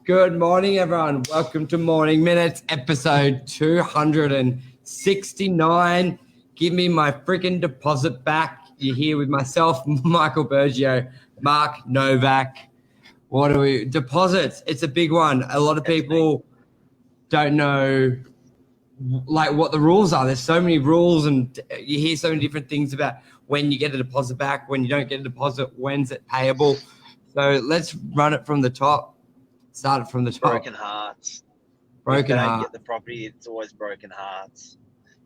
Good morning, everyone. Welcome to Morning Minutes, episode 269. Give me my freaking deposit back. You're here with myself, Michael Bergio, Mark Novak. What do we deposits? It's a big one. A lot of people don't know like what the rules are. There's so many rules, and you hear so many different things about when you get a deposit back, when you don't get a deposit, when's it payable. So let's run it from the top. Start it from the top. Broken hearts. Broken if you heart. don't get the property, it's always broken hearts.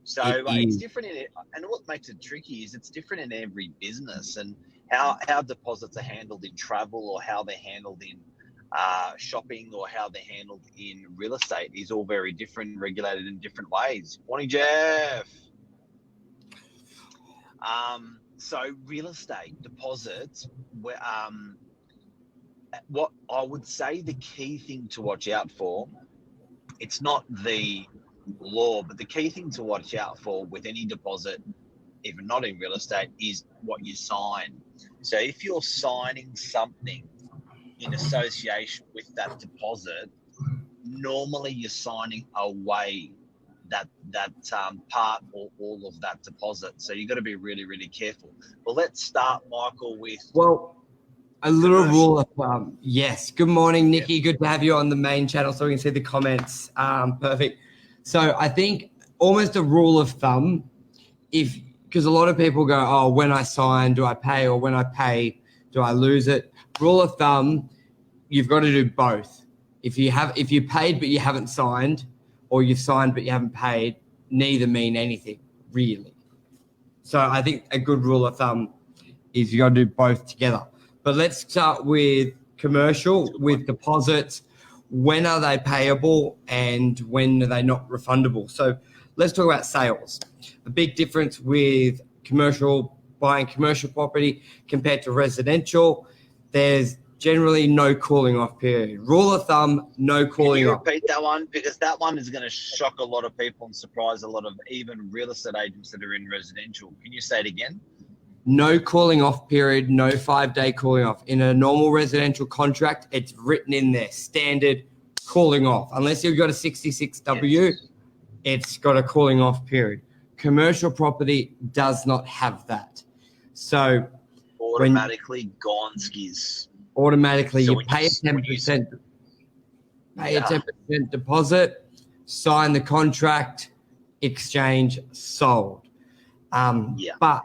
So it's different in it, and what makes it tricky is it's different in every business, and how deposits are handled in travel, or how they're handled in shopping, or how they're handled in real estate is all very different, regulated in different ways. Morning, Jeff. So real estate deposits, what I would say the key thing to watch out for, it's not the law, but the key thing to watch out for with any deposit, even not in real estate, is what you sign. So if you're signing something in association with that deposit, normally you're signing away that part or all of that deposit. So you've got to be really, really careful. Well, let's start, Michael, with... A little rule of thumb. Yes. Good morning, Nikki. Good to have you on the main channel so we can see the comments. Perfect. So I think almost a rule of thumb, because a lot of people go, oh, when I sign, do I pay? Or when I pay, do I lose it? Rule of thumb, you've got to do both. If you paid but you haven't signed, or you've signed but you haven't paid, neither mean anything, really. So I think a good rule of thumb is you got to do both together. But let's start with commercial, with deposits. When are they payable and when are they not refundable? So let's talk about sales. A big difference with buying commercial property compared to residential, there's generally no cooling off period. Rule of thumb, no cooling off. Can you repeat that one? Because that one is going to shock a lot of people and surprise a lot of even real estate agents that are in residential. Can you say it again? No cooling off period, no 5-day cooling off. In a normal residential contract, it's written in there, standard cooling off. Unless you've got a 66W, yes. It's got a cooling off period. Commercial property does not have that. So automatically gone skis. Automatically, so you pay a 10%, a 10% deposit, sign the contract, exchange, sold. But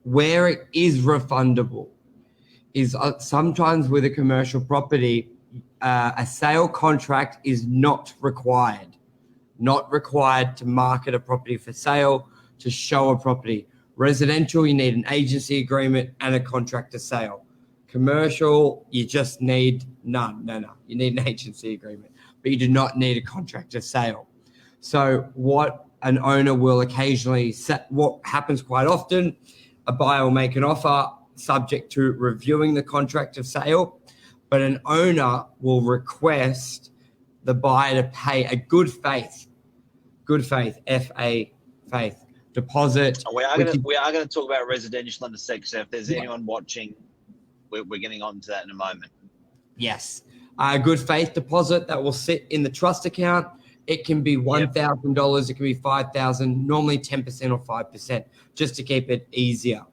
where it is refundable is sometimes with a commercial property, a sale contract is not required to market a property for sale, to show a property. Residential, you need an agency agreement and a contract to sale. Commercial, you just need none. No. You need an agency agreement, but you do not need a contract to sale. So what an owner will occasionally set, what happens quite often, a buyer will make an offer subject to reviewing the contract of sale, but an owner will request the buyer to pay a good faith, F-A, faith, deposit. We are going to talk about residential in a sec, so if there's anyone watching, we're getting on to that in a moment. Yes. A good faith deposit that will sit in the trust account. It can be $1,000. It can be $5,000, normally 10% or 5%, just to keep it easier.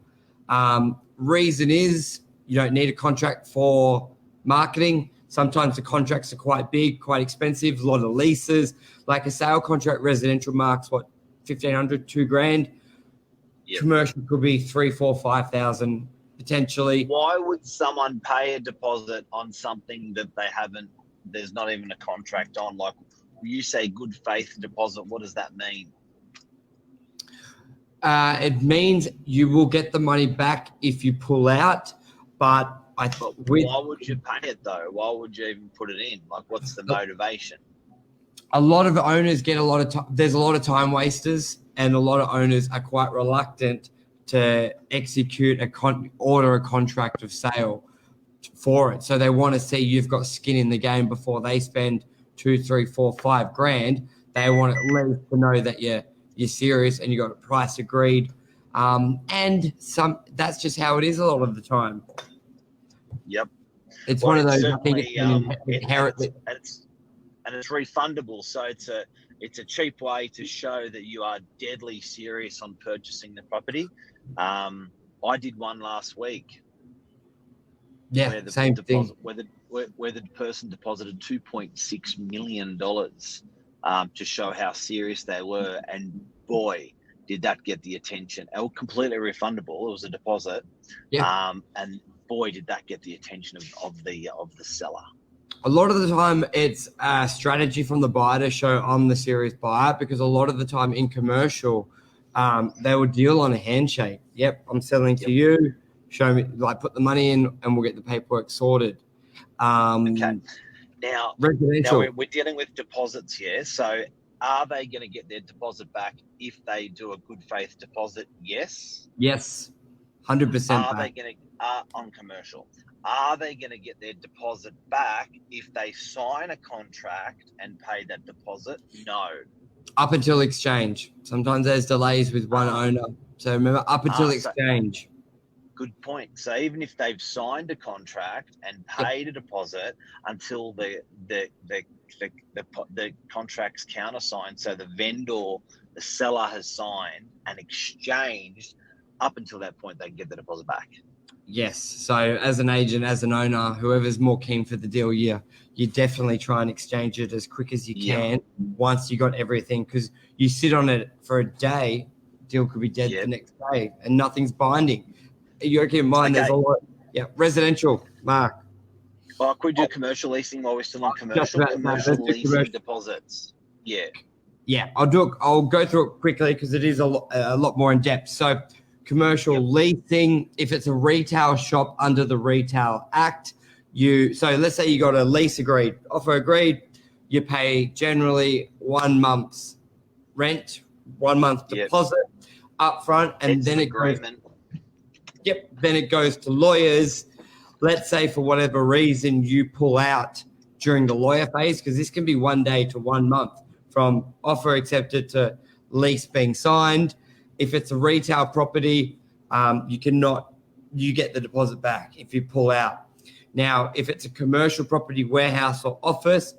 Reason is you don't need a contract for marketing. Sometimes the contracts are quite big, quite expensive, a lot of leases. Like a sale contract, residential marks, $1,500, $2,000. Yep. Commercial could be $3,000, $4,000, $5,000 potentially. Why would someone pay a deposit on something that there's not even a contract on? Like, you say good faith deposit, what does that mean? It means you will get the money back if you pull out, but why would you pay it though? Why would you even put it in? Like, what's the motivation? A lot of owners get there's a lot of time wasters, and a lot of owners are quite reluctant to execute order a contract of sale for it. So they want to see you've got skin in the game before they spend $2, $3, $4, $5,000. They want at least to know that you're serious and you got a price agreed. And that's just how it is a lot of the time. Yep. It's one of those. I think certainly, it's inherently. And it's refundable. So it's a cheap way to show that you are deadly serious on purchasing the property. I did one last week. Yeah, where the same deposit, thing. where the person deposited $2.6 million to show how serious they were, and boy, did that get the attention. It was completely refundable. It was a deposit, and boy, did that get the attention of the seller. A lot of the time, it's a strategy from the buyer to show I'm the serious buyer, because a lot of the time in commercial, they will deal on a handshake. Yep, I'm selling to you. Show me, like, put the money in, and we'll get the paperwork sorted. Okay. Now Residential. we're dealing with deposits here. So, are they going to get their deposit back if they do a good faith deposit? Yes. Yes, 100%. Are they going to on commercial? Are they going to get their deposit back if they sign a contract and pay that deposit? No. Up until exchange. Sometimes there's delays with one owner. So remember, up until exchange. Good point. So even if they've signed a contract and paid a deposit until the contract's countersigned, so the vendor, the seller has signed and exchanged, up until that point they can get the deposit back. Yes. So as an agent, as an owner, whoever's more keen for the deal, you definitely try and exchange it as quick as you can once you got everything, because you sit on it for a day, deal could be dead the next day, and nothing's binding. You keep in mind, there's a lot. Yeah, residential, Mark. Well, could we do commercial leasing while we're still on commercial leasing deposits? Yeah. Yeah, I'll go through it quickly because it is a lot more in depth. So, commercial leasing, if it's a retail shop under the Retail Act, so let's say you got a lease agreed, offer agreed, you pay generally 1 month's rent, 1 month deposit up front, and then it goes. Then it goes to lawyers. Let's say for whatever reason you pull out during the lawyer phase, because this can be 1 day to 1 month from offer accepted to lease being signed. If it's a retail property, you get the deposit back if you pull out. Now, if it's a commercial property, warehouse or office,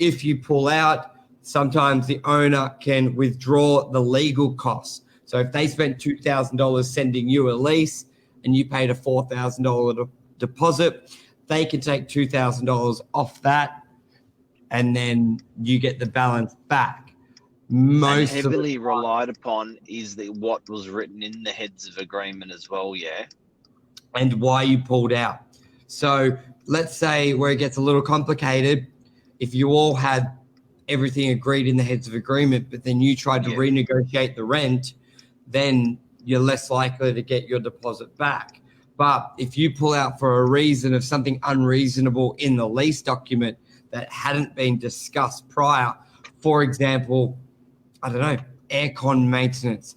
if you pull out, sometimes the owner can withdraw the legal costs. So if they spent $2,000 sending you a lease and you paid a $4,000 deposit, they can take $2,000 off that, and then you get the balance back. Most heavily relied upon is what was written in the heads of agreement as well, and why you pulled out. So let's say where it gets a little complicated, if you all had everything agreed in the heads of agreement, but then you tried to renegotiate the rent, then you're less likely to get your deposit back. But if you pull out for a reason of something unreasonable in the lease document that hadn't been discussed prior, for example, I don't know, aircon maintenance,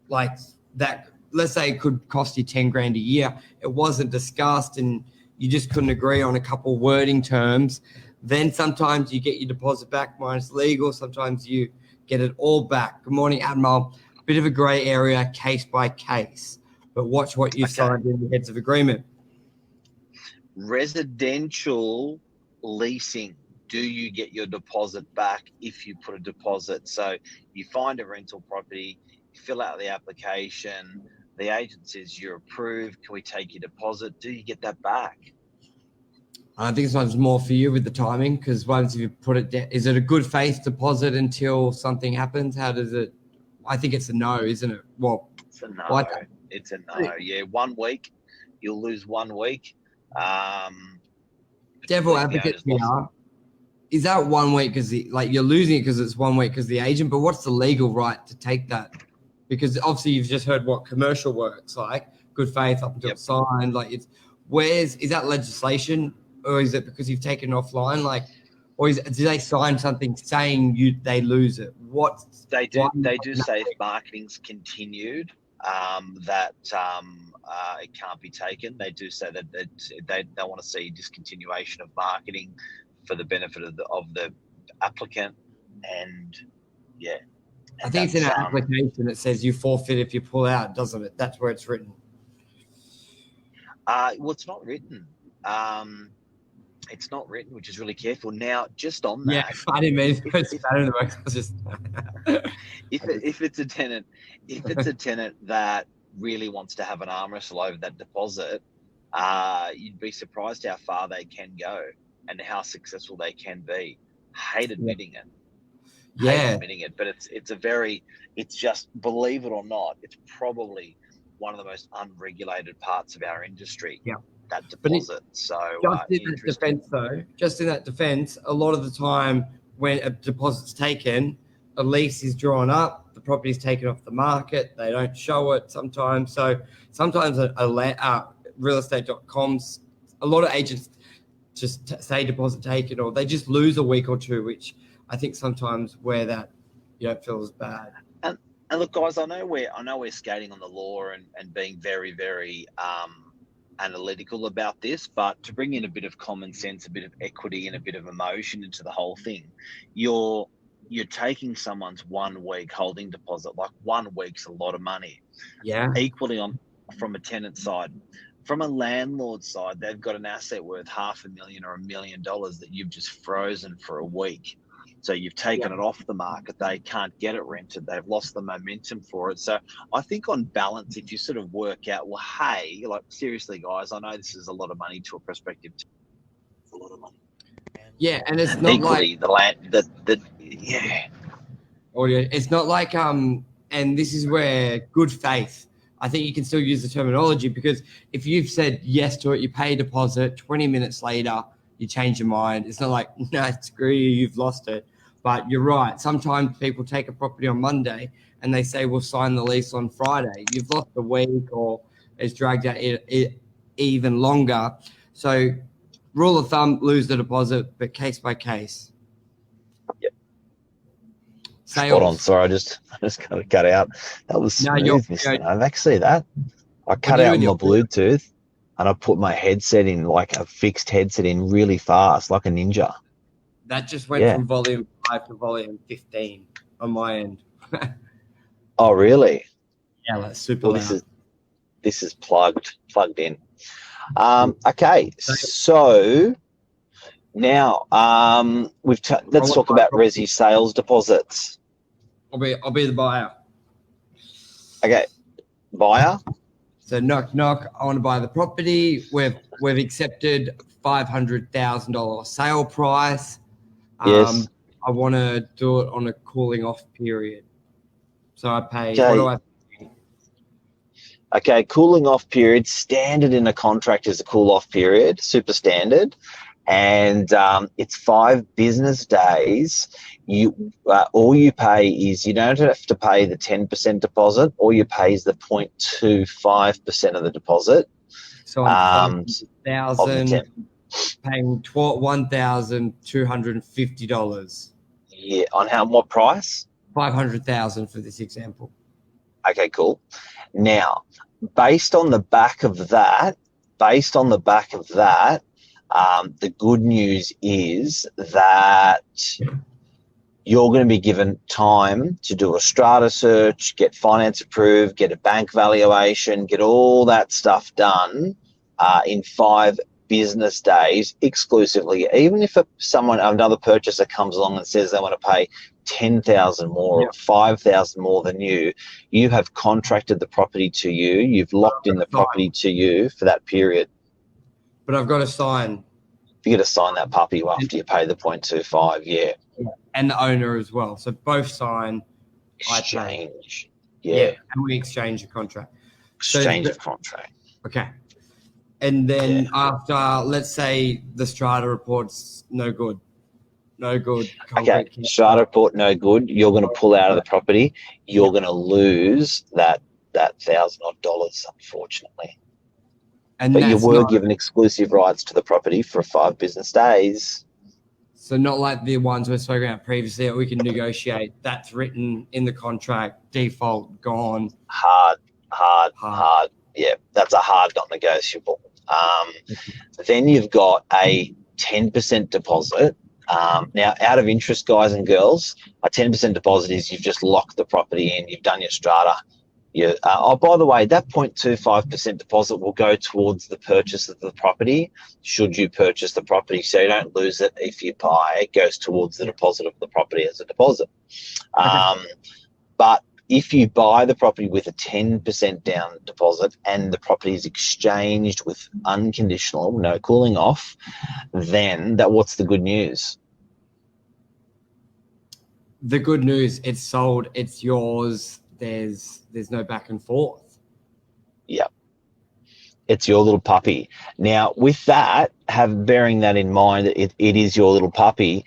like that, let's say it could cost you 10 grand a year. It wasn't discussed and you just couldn't agree on a couple wording terms. Then sometimes you get your deposit back minus legal. Sometimes you get it all back. Good morning, Admiral. Bit of a grey area, case by case, but watch what you signed in the heads of agreement. Residential leasing, do you get your deposit back if you put a deposit? So you find a rental property, you fill out the application, the agent says you're approved, can we take your deposit? Do you get that back? I think this one's more for you with the timing, because once you put it down, is it a good faith deposit until something happens? How does it? I think it's a no, isn't it? Well, it's a no. It's a no. Yeah, 1 week, you'll lose 1 week. Devil advocate here. Is that 1 week because you're losing it because it's 1 week because the agent? But what's the legal right to take that? Because obviously you've just heard what commercial works like, good faith up until it's signed. Like, is that legislation, or is it because you've taken it offline? Like, or do they sign something saying they lose it? What they do? They do say if marketing's continued, that it can't be taken. They do say that they want to see discontinuation of marketing for the benefit of the applicant, and I think it's in an application that says you forfeit if you pull out, doesn't it? That's where it's written. Well, it's not written. It's not written, which is really careful. Now, just on Yeah, that, I didn't mean to put that in the works. I was just if it's a tenant that really wants to have an arm wrestle over that deposit, you'd be surprised how far they can go and how successful they can be. Hate admitting it. Hate admitting it, but it's just, believe it or not, it's probably one of the most unregulated parts of our industry. Yeah. That deposit. Just in that defense, a lot of the time when a deposit's taken, a lease is drawn up, the property's taken off the market, they don't show it sometimes. So sometimes realestate.com's, a lot of agents just say deposit taken, or they just lose a week or two, which I think sometimes where that you don't feel as bad. And look, guys, I know we're skating on the law and being very, very analytical about this, but to bring in a bit of common sense, a bit of equity, and a bit of emotion into the whole thing, you're taking someone's 1 week holding deposit. Like 1 week's a lot of money. Yeah. Equally from a tenant side. From a landlord side, they've got an asset worth $500,000 or $1 million that you've just frozen for a week. So you've taken it off the market. They can't get it rented. They've lost the momentum for it. So I think on balance, if you sort of work out, well, hey, like seriously, guys, I know this is a lot of money to a prospective. It's a lot of money. Yeah, and it's not equally like the land. It's not like and this is where good faith. I think you can still use the terminology, because if you've said yes to it, you pay a deposit, 20 minutes later, you change your mind. It's not like, no, screw you, you've lost it. But you're right. Sometimes people take a property on Monday and they say, we'll sign the lease on Friday. You've lost a week, or it's dragged out even longer. So rule of thumb, lose the deposit, but case by case. Yep. Sales. Spot on. Sorry, I just got to cut out. That was smooth, Mr. Novak. See that? I cut out my Bluetooth and I put my headset in, like a fixed headset in, really fast, like a ninja. That just went from volume 5 to volume 15 on my end. Oh, really? Yeah, that's super loud. This is plugged in. Okay, so now let's talk about resi sales deposits. I'll be the buyer. Okay, buyer. So knock knock. I want to buy the property. We've accepted $500,000 sale price. Yes. I want to do it on a cooling off period. So I pay. Okay. What do I pay? Okay, cooling off period. Standard in a contract is a cool off period, super standard, and it's 5 business days. All you pay is, you don't have to pay the 10% deposit. All you pay is the 0.25% of the deposit. So I'm paying $1,250. Yeah, on what price? 500,000 for this example. Okay, cool. Now, based on the back of that, the good news is that you're going to be given time to do a strata search, get finance approved, get a bank valuation, get all that stuff done in 5 business days exclusively. Even if another purchaser comes along and says they want to pay $10,000 more or $5,000 more than you have contracted the property to you. You've locked in the property to you for that period. But I've got to sign. You got to sign that puppy after you pay the 0.25. Yeah. And the owner as well. So both sign. Exchange. Yeah. And we exchange the contract. Exchange of contract. Okay. And then after, let's say the strata report's no good. Okay, strata report no good. You're going to pull out of the property. You're going to lose that $1,000, unfortunately. But you were given exclusive rights to the property for 5 business days. So not like the ones we spoke about previously that we can negotiate. That's written in the contract, default, gone. Hard. Yeah, that's a hard not negotiable. Then you've got a 10% deposit. Now, out of interest, guys and girls, a 10% deposit is you've just locked the property in, you've done your strata, Yeah. By the way, that 0.25% deposit will go towards the purchase of the property. Should you purchase the property, so you don't lose it if you buy, it goes towards the deposit of the property as a deposit. Okay. But if you buy the property with a 10% down deposit and the property is exchanged with unconditional, no cooling off, then what's the good news? The good news, it's sold, it's yours. There's no back and forth. Yeah. It's your little puppy. Now, with that, bearing that in mind, it is your little puppy.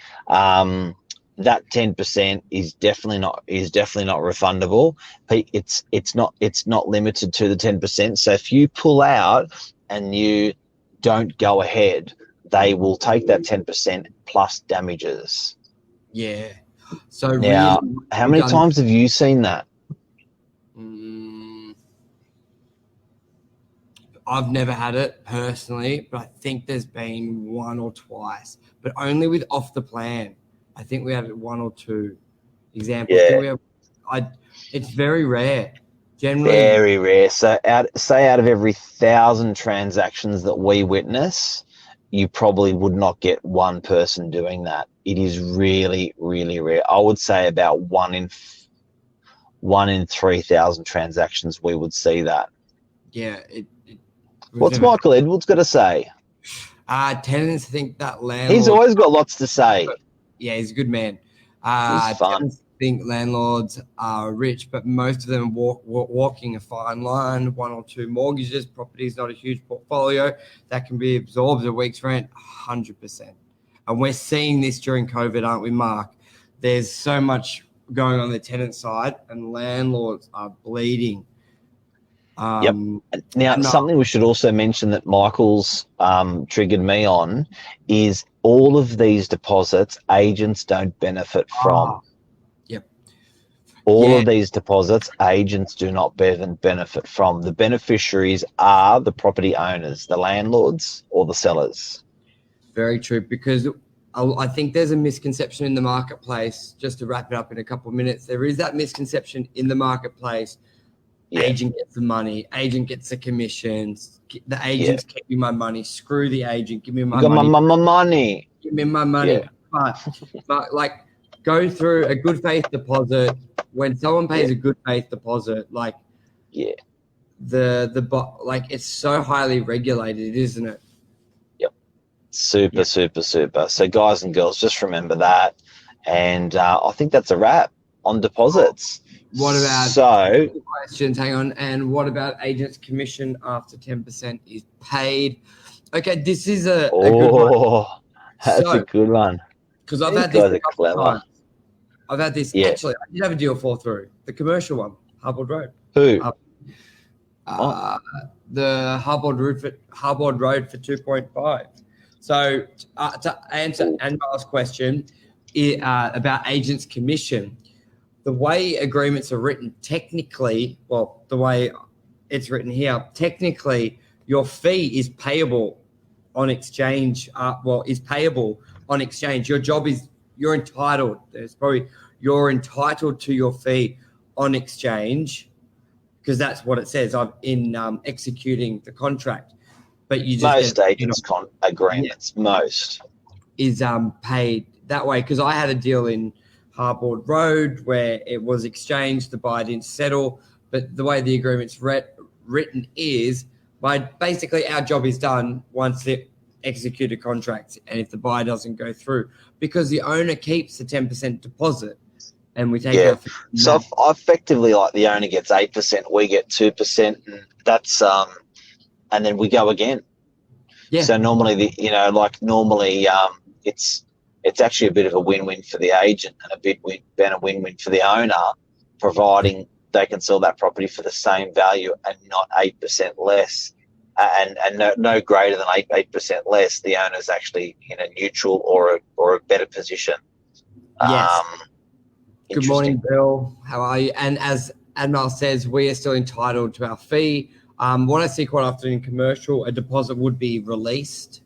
That 10% is definitely not refundable. It's not limited to the 10%. So if you pull out and you don't go ahead, they will take that 10% plus damages. Yeah. So now, really, how many times have you seen that? I've never had it personally, but I think there's been one or twice, but only with off the plan. I think we had one or two examples. Yeah. It's very rare. Generally, very rare. So out of every 1,000 transactions that we witness, you probably would not get one person doing that. It is really, really rare. I would say about one in 3,000 transactions we would see that. Yeah. What's Michael Edwards got to say? Tenants think that landlords... He's always got lots to say. Yeah, he's a good man. He's fun. Tenants think landlords are rich, but most of them walking a fine line, one or two mortgages, property is not a huge portfolio that can be absorbed a week's rent, 100%. And we're seeing this during COVID, aren't we, Mark? There's so much going on the tenant side, and landlords are bleeding. Yep. Now, something we should also mention that Michael's triggered me on is all of these deposits, agents don't benefit from. Yep. All of these deposits, agents do not benefit from. The beneficiaries are the property owners, the landlords or the sellers. Very true, because I think there's a misconception in the marketplace, just to wrap it up in a couple of minutes, there is that misconception in the marketplace. Agent gets the money, agent gets the commissions, the agents give me my money, screw the agent, give me my money. My money. Give me my money. But like, go through a good faith deposit. When someone pays a good faith deposit, like it's so highly regulated, isn't it? Yep. Super. So guys and girls, just remember that. And I think that's a wrap on deposits. What about questions? Hang on. And what about agent's commission after 10% is paid? Okay, this is a good one. That's a good one. Because I've had this a couple of times. I've had this. Actually, I did have a deal fall through. The commercial one, Harbord Road. Who? The Harbord Road for 2.5. So to answer Anmar's question about agent's commission, the way agreements are written, technically, the way it's written here, technically, your fee is payable on exchange. Is payable on exchange. Your job is you're entitled. You're entitled to your fee on exchange, because that's what it says in executing the contract. But you just most agents' agreements, most is paid that way. Because I had a deal in Harbord Road where it was exchanged, the buyer didn't settle, but the way the agreement's written is basically our job is done once the executed contract, and if the buyer doesn't go through, because the owner keeps the 10% deposit and we take our so effectively, like, the owner gets 8%, we get 2%, and that's and then we go again. So normally it's actually a bit of a win-win for the agent and a win-win for the owner, providing they can sell that property for the same value and not 8% less, and no greater than 8% less. The owner's actually in a neutral or a better position. Yes. Good morning, Bill. How are you? And as Admiral says, we are still entitled to our fee. What I see quite often in commercial, a deposit would be released.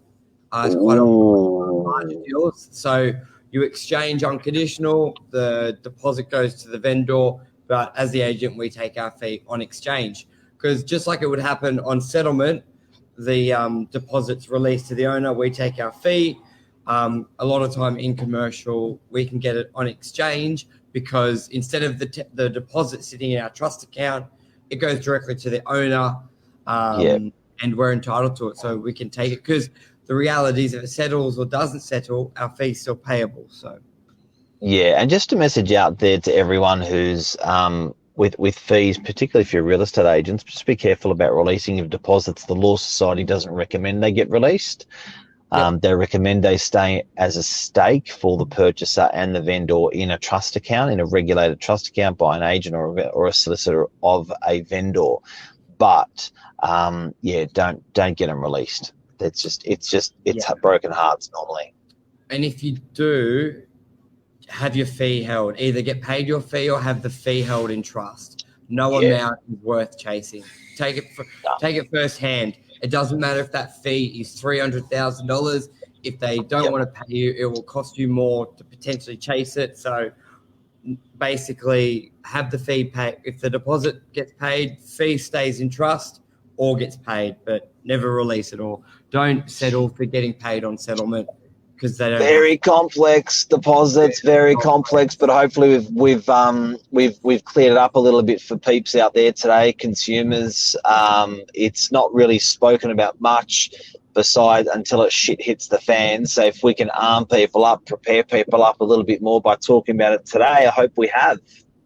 It's quite often large deals. So you exchange unconditional, the deposit goes to the vendor, but as the agent, we take our fee on exchange. Because just like it would happen on settlement, the deposit's released to the owner, we take our fee. A lot of time in commercial, we can get it on exchange because instead of the deposit sitting in our trust account, it goes directly to the owner, and we're entitled to it, so we can take it. Because the reality is, if it settles or doesn't settle, our fee's still payable. So, yeah, and just a message out there to everyone who's with fees, particularly if you're real estate agents, just be careful about releasing of deposits. The Law Society doesn't recommend they get released. They recommend they stay as a stake for the purchaser and the vendor in a trust account, in a regulated trust account by an agent or a solicitor of a vendor. But don't get them released. It's broken hearts normally. And if you do, have your fee held. Either get paid your fee or have the fee held in trust. No amount is worth chasing. Take it firsthand. It doesn't matter if that fee is $300,000. If they don't want to pay you, it will cost you more to potentially chase it. So basically, have the fee paid. If the deposit gets paid, fee stays in trust or gets paid, but never release it, or don't settle for getting paid on settlement because they don't. Very complex deposits, very complex, but hopefully we've cleared it up a little bit for peeps out there today, consumers. It's not really spoken about much besides until it shit hits the fan. So if we can arm people up, prepare people up a little bit more by talking about it today, I hope we have.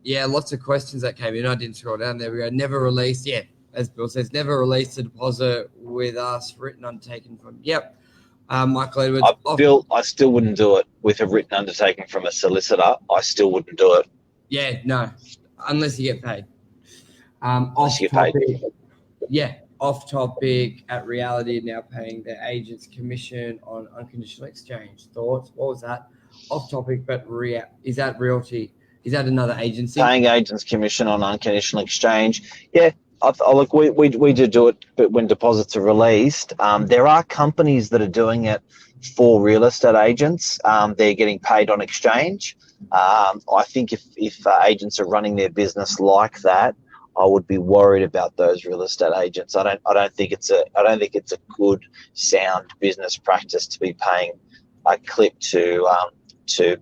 Yeah, lots of questions that came in. I didn't scroll down. There we go. Never released. Yeah, as Bill says, never released a deposit with us, written undertaken from. Yep. Michael Edwards. I still wouldn't do it with a written undertaking from a solicitor. I still wouldn't do it. Yeah, no, unless you get paid. Off topic. At Reality, now paying their agent's commission on unconditional exchange. Thoughts? What was that? Off topic, but is that Realty? Is that another agency? Paying agent's commission on unconditional exchange. Yeah. Look, we do it, but when deposits are released, there are companies that are doing it for real estate agents. They're getting paid on exchange. I think if agents are running their business like that, I would be worried about those real estate agents. I don't think it's a good, sound business practice to be paying a clip to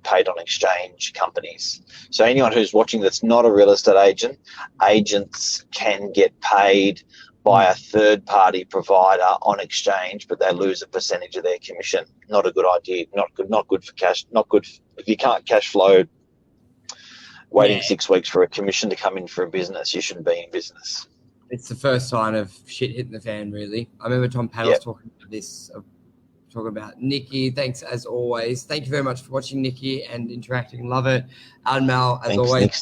paid on exchange companies. So anyone who's watching that's not a real estate agent, agents can get paid by a third party provider on exchange, but they lose a percentage of their commission. Not a good idea. Not good for cash. Not good if you can't cash flow. Waiting 6 weeks for a commission to come in for a business, you shouldn't be in business. It's the first sign of shit hitting the fan, really. I remember Tom Paddles talking about this. Talking about Nikki. Thanks as always. Thank you very much for watching, Nikki, and interacting. Love it. Admal, as always.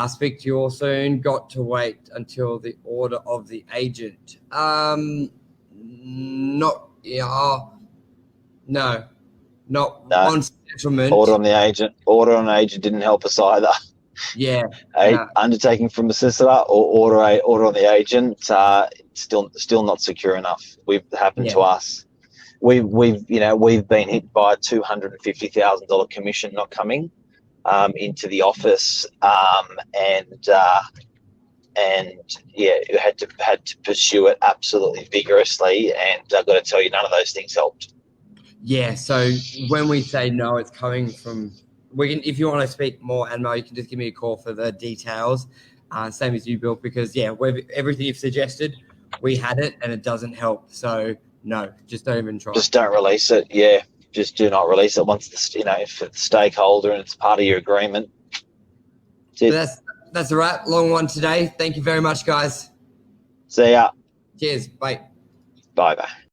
Speak to you all soon. Got to wait until the order of the agent. Not on settlement. Order on the agent. Order on the agent didn't help us either. Yeah. Undertaking from a solicitor or order on the agent, still not secure enough. We've happened to us. We've been hit by a $250,000 commission not coming into the office, had to pursue it absolutely vigorously, and I've got to tell you, none of those things helped. Yeah. So when we say no, it's coming from. If you want to speak more, Anmo, you can just give me a call for the details. Same as you, Bill, because everything you've suggested, we had it and it doesn't help. So no, just don't even try. Just don't release it. Yeah, just do not release it once if it's a stakeholder and it's part of your agreement. That's a wrap. Long one today. Thank you very much, guys. See ya. Cheers. Bye. Bye.